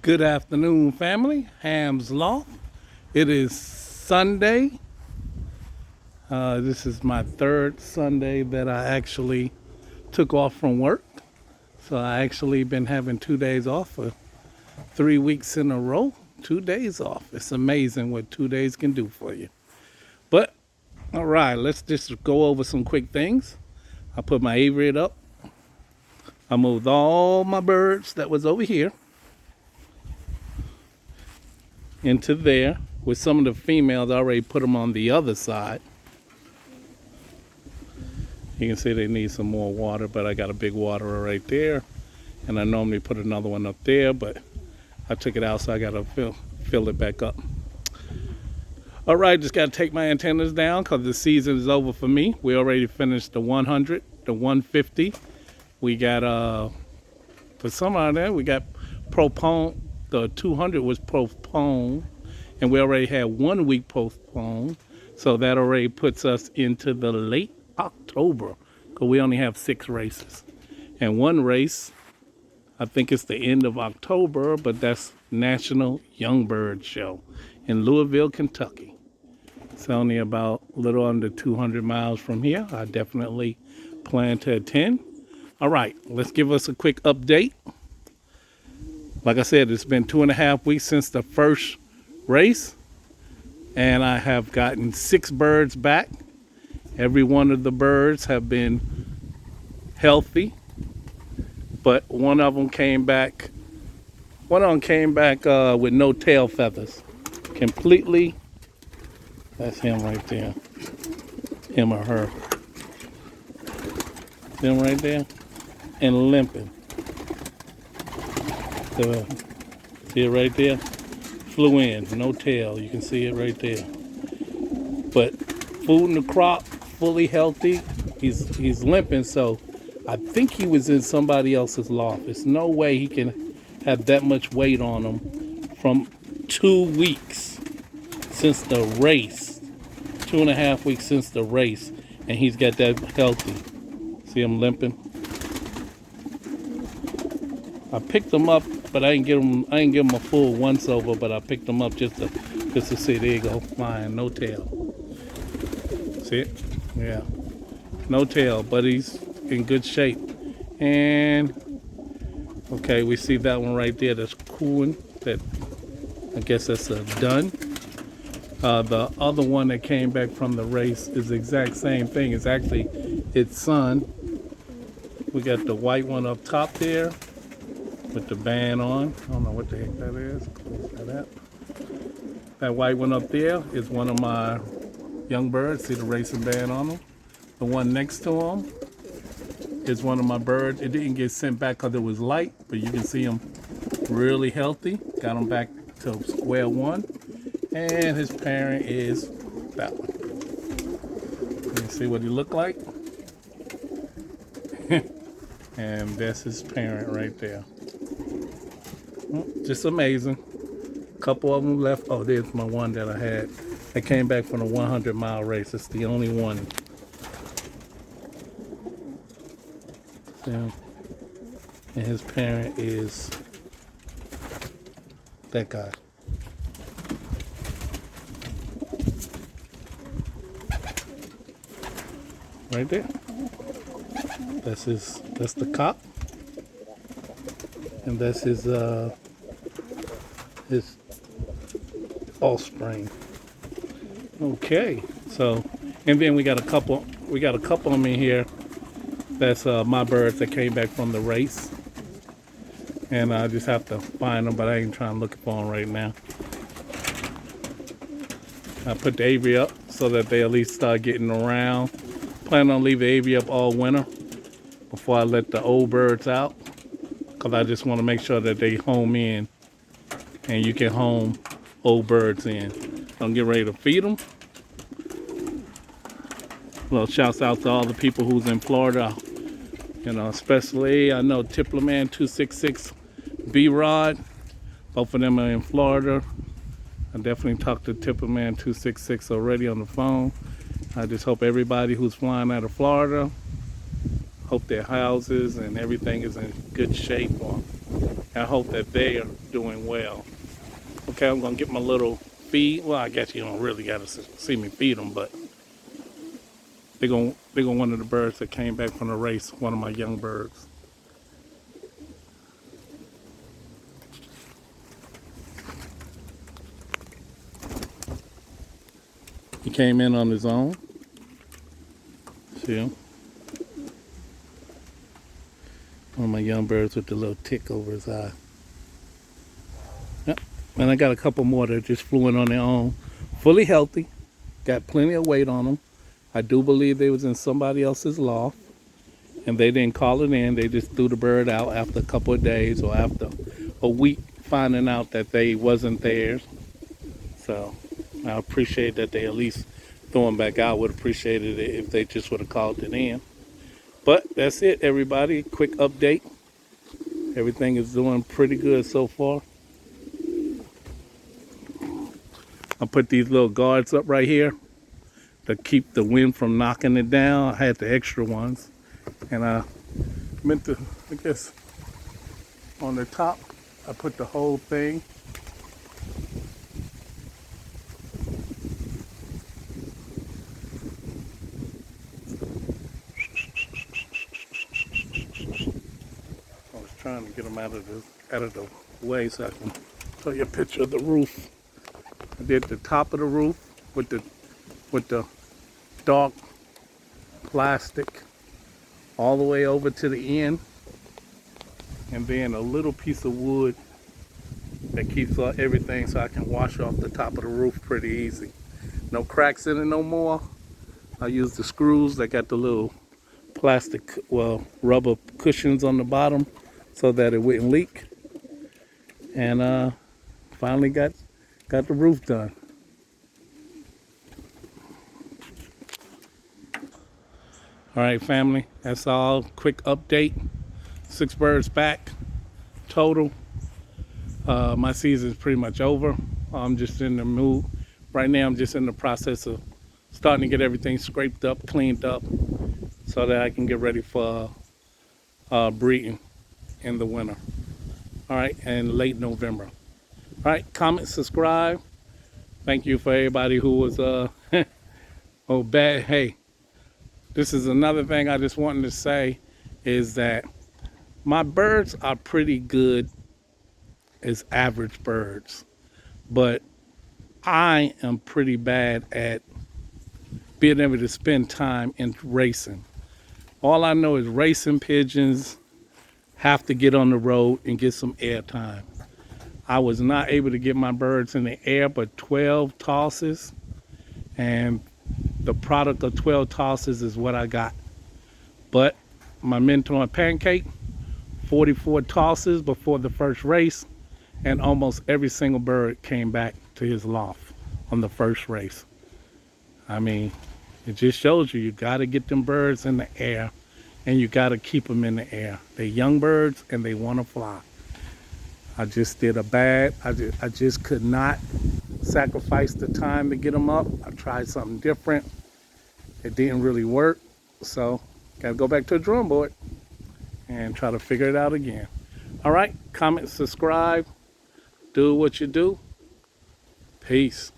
Good afternoon, family. Ham's Loft. It is Sunday. This is my third Sunday that I actually took off from work. So I actually been having 2 days off for 3 weeks in a row. 2 days off. It's amazing what 2 days can do for you. But all right, let's just go over some quick things. I put my aviary up. I moved all my birds that was over here into there. With some of the females, I already put them on the other side. You can see they need some more water, but I got a big waterer right there. And I normally put another one up there, but I took it out, so I gotta fill it back up. All right, just gotta take my antennas down because the season is over for me. We already finished the 100, the 150. We got, for some out there, we got postponed. The 200 was postponed, and we already had 1 week postponed. So that already puts us into the late October, because we only have 6 races. And one race, I think it's the end of October, but that's National Young Bird Show in Louisville, Kentucky. It's only about a little under 200 miles from here. I definitely plan to attend. All right, let's give us a quick update. Like I said, it's been 2.5 weeks since the first race, and I have gotten 6 birds back. Every one of the birds have been healthy, but one of them came back with no tail feathers. Completely, that's him right there. Him or her. Them right there. And limping. See it right there? Flew in, no tail. You can see it right there. But food in the crop, fully healthy. He's limping, so I think he was in somebody else's loft. There's no way he can have that much weight on him from 2 weeks since the race. 2.5 weeks since the race, and he's got that healthy. See him limping? I picked him up, but I didn't give him a full once over, but I picked him up just to see. There you go, fine, no tail. See it? Yeah, no tail, but he's in good shape. And okay, we see that one right there that's cooling. That, I guess that's a done. The other one that came back from the race is the exact same thing. It's actually its son. We got the white one up top there with the band on. I don't know what the heck that is. Close that up. That white one up there is one of my young birds. See the racing band on them. The one next to him is one of my birds. It didn't get sent back because it was light, but you can see him really healthy. Got him back to square one. And his parent is that one. Let me see what he looked like. And that's his parent right there. Just amazing. A couple of them left. Oh, there's my one that I had. I came back from a 100-mile race. It's the only one. Yeah. And his parent is that guy. Right there. That's the cop. And that's his offspring. Okay, so, and then we got a couple of them in here. That's my birds that came back from the race, and I just have to find them, but I ain't trying to look for them right now. I put the aviary up so that they at least start getting around. Plan on leaving the aviary up all winter before I let the old birds out, because I just want to make sure that they home in, and you can home old birds in. I'm getting ready to feed them. Little shouts out to all the people who's in Florida, you know, especially I know Tipplerman 266, B-Rod, both of them are in Florida. I definitely talked to Tipplerman 266 already on the phone. I just hope everybody who's flying out of Florida, hope their houses and everything is in good shape, or I hope that they are doing well. Okay, I'm gonna get my little feed. Well, I guess you don't really gotta see me feed them, but they're gonna one of the birds that came back from the race. One of my young birds. He came in on his own. See him? One of my young birds with the little tick over his eye. Yep. And I got a couple more that just flew in on their own. Fully healthy. Got plenty of weight on them. I do believe they was in somebody else's loft. And they didn't call it in. They just threw the bird out after a couple of days or after a week finding out that they wasn't theirs. So I appreciate that they at least threw them back out. Would appreciate it if they just would have called it in. But that's it, everybody. Quick update. Everything is doing pretty good so far. I put these little guards up right here to keep the wind from knocking it down. I had the extra ones. And I meant to, I guess, on the top, I put the whole thing. I was trying to get them out of the way so I can show you a picture of the roof. I did the top of the roof with the dark plastic all the way over to the end, and then a little piece of wood that keeps everything so I can wash off the top of the roof pretty easy. No cracks in it no more. I used the screws that got the little plastic, well, rubber cushions on the bottom so that it wouldn't leak. And finally got the roof done. All right, family, that's all. Quick update. 6 birds back total. My season's pretty much over. I'm just in the mood. Right now, I'm just in the process of starting to get everything scraped up, cleaned up, so that I can get ready for breeding in the winter. All right, and late November. All right, comment, subscribe. Thank you for everybody who was oh bad. Hey, this is another thing I just wanted to say is that my birds are pretty good as average birds, but I am pretty bad at being able to spend time in racing. All I know is racing pigeons have to get on the road and get some air time. I was not able to get my birds in the air but 12 tosses, and the product of 12 tosses is what I got. But my mentor Pancake, 44 tosses before the first race, and almost every single bird came back to his loft on the first race. I mean, it just shows you got to get them birds in the air, and you got to keep them in the air. They're young birds and they want to fly. I just did a bad, I just could not sacrifice the time to get them up. I tried something different. It didn't really work. So got to go back to the drawing board and try to figure it out again. All right, comment, subscribe, do what you do. Peace.